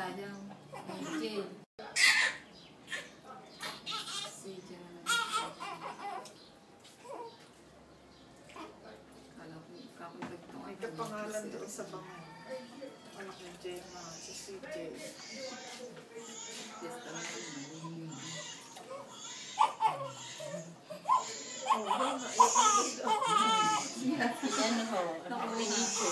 sayang. Angel. Si Jen. Kala ko kakundag ito. May kapangalan doon sa bango. Ano yung Gemma, si CJ. Yes, talaga naman. Ano ho? Ang pinito.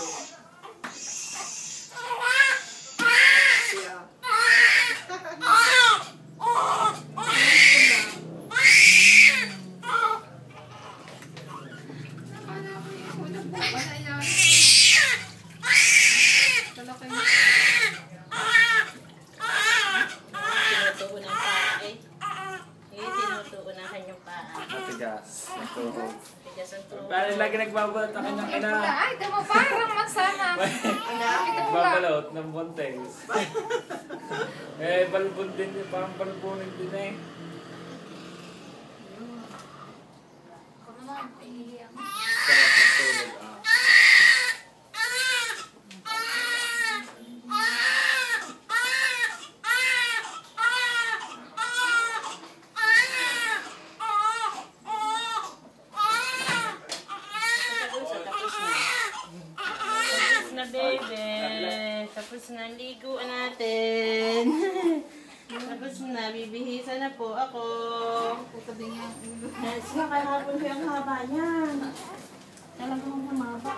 Siya. Tinutuunan paa eh. Tinutuunan kanyang paa. Matigas. Ang tuhog. Tigas ang tuhog. Parang lagi nagbabalot ang kanyang ina. Ay, tama parang masama. Nagbabalot ng buntes. Eh, balbon din yun. Parang balbonin din eh. Sarap ng tulog ah. Tapos na liguan natin. Tapos na, bibihisa na po ako. Sabi niya, Yes, kahapon ko yung haba niyan. Talagang humaba.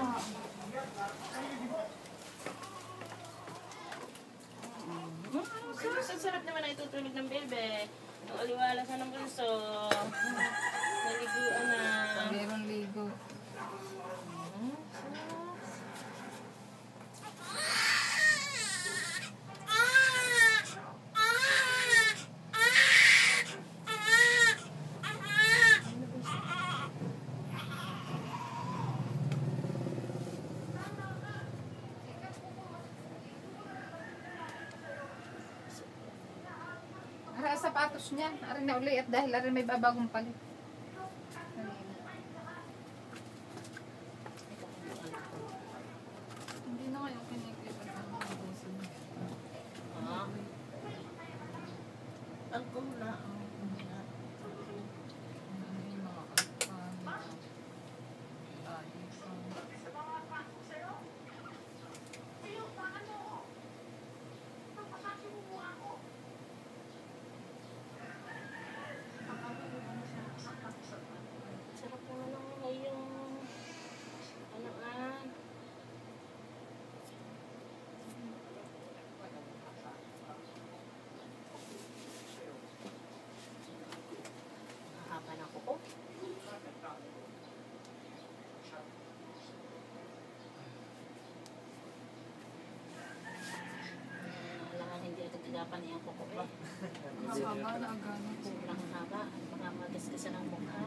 Sarap naman na itutulog ng bebe. Ang aliwala sa ng bulso. Naliguan na. meron ligo. Ara sapatos niya. Ara na uli at dahil ara may babagong palit. Hindi na kayo kinikita ng puso niya. Ang kula. Sarap naman ng ngayong ano ah. Mahaba na kuko. Kailangan hindi agad-agapan yung kuko ba? Ang haba na agano po. Sobrang haba. Baka magasgasan ang mukha.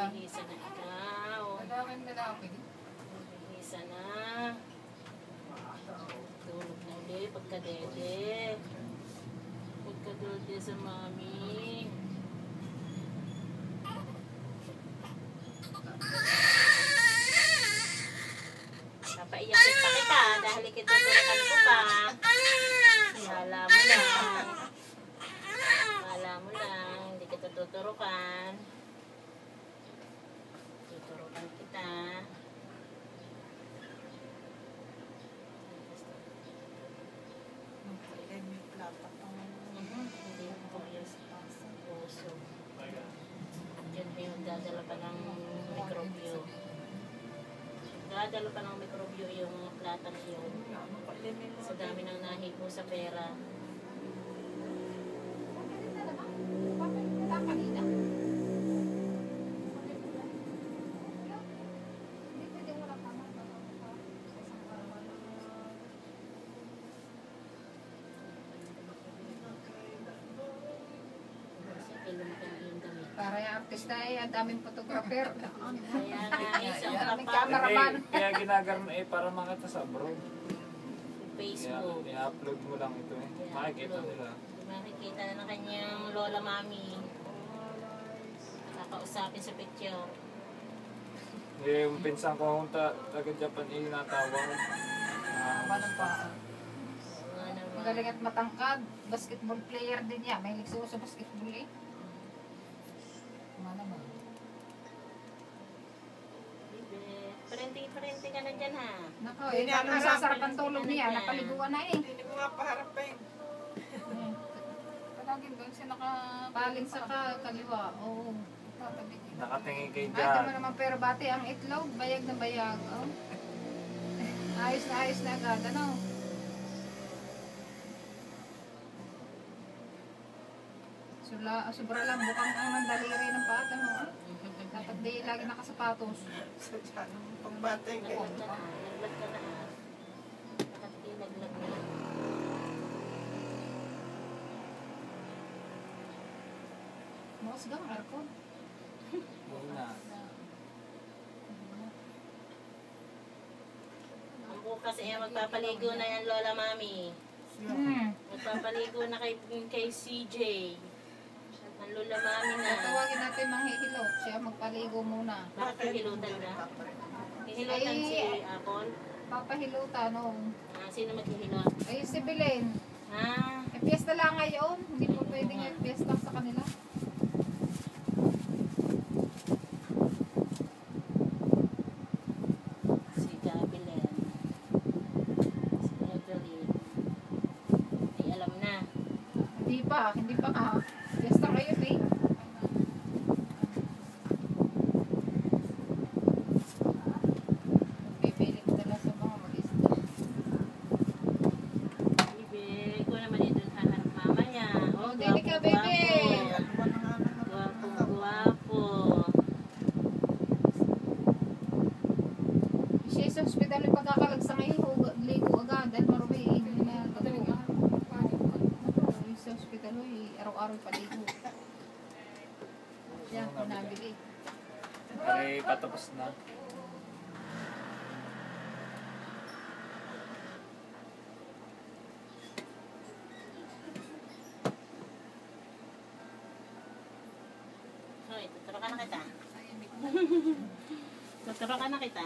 Bihisa na ikaw. Lalaki. Bihisa na. Tulog na ulit pagkadede. Pagkadede sa mami. Napaiyakin pa kita dahil ikituturukan ko pa. Hala mo lang. Hala mo lang. Hindi kita tuturukan. Tuturukan kita. May plata pang Hindi ko yung puso. Diyan pa yung dadala pa ng mikrobyo. Dadala pa ng mikrobyo yung plata na yun. Sa dami ng nahipo sa pera. Kanina. Kasi kailan yung damit. Para artista eh, ang daming photographer. Kaya nga, isang Daming kapag cameraman. Kaya ginagawa para makita sa abroad. Kaya Facebook. i-upload mo lang ito eh. Makikita nila. Makikita na ng kanyang lola mami. Kakausapin sa picture. Eh, yung pinsan ko kung taga-Japan eh, natawag. Paano pa? Nga naman. Magaling at matangkad. Basketball player din niya. May ligso sa basketball eh. Ano naman? Parente ka na dyan ha. Nako, Hindi eh, niya alam nakasasarap sa- ang tulog niya. Napaliguan na eh. Hindi ko nga paharapin. Palaging doon siya Paling sa kaliwa. Oo. Tatabi. Nakatingin kay Ay, ito mo Jan. naman pero bati ang itlog. Bayag na bayag. Oh. Ayos na agad. Ano? Sobra lang bukang ang mandaliri ng pata mo. Ah. Dapat di lagi nakasapatos. sa dyan. Pangbatay kayo. Naglag ka na ha. Bakit naglag na? Bukas gang aircon. Yun na. Ang bukas eh, magpapaligo na yan lola mami. Magpapaligo na kay CJ. Ang lola mami na. Tawagin natin manghihilo. Siya magpaligo muna. Bakit hilutan na? Hihilutan Ay, si Apple. Papahilutan, no. Sino maghihilot? Ay, si Belen. Ah, Eh, piyesta lang ngayon. Hindi po pwedeng piyesta sa kanila. si Gabilen. Si Evelyn. Ay, alam na. Hindi pa nga. Piyesta ngayon eh. Pipili ko dala sa mga mag-isda. Bibi, ko naman ito hahanap mamaya. Oh, dili ka, bebe. Gwapo, gwapo. Siya sa hospital yung pagkakalagsa ngayon. Ligo agad dahil marumi. Hindi na gagawa. Sa hospital araw-araw paligo. Siya, nabili. Ay, patapos na. Hoy, tuturo ka na kita. Tuturo ka na kita.